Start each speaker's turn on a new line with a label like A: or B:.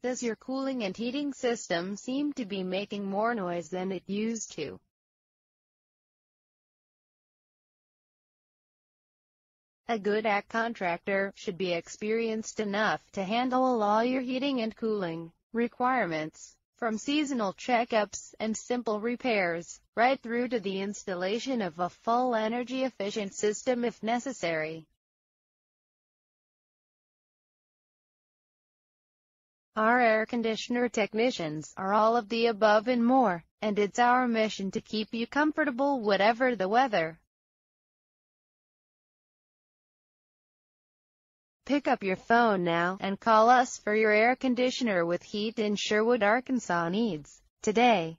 A: Does your cooling and heating system seem to be making more noise than it used to? A good AC contractor should be experienced enough to handle all your heating and cooling requirements, from seasonal checkups and simple repairs, right through to the installation of a full energy-efficient system if necessary. Our air conditioner technicians are all of the above and more, and it's our mission to keep you comfortable whatever the weather. Pick up your phone now, and call us for your air conditioner with heat in Sherwood, Arkansas needs, today.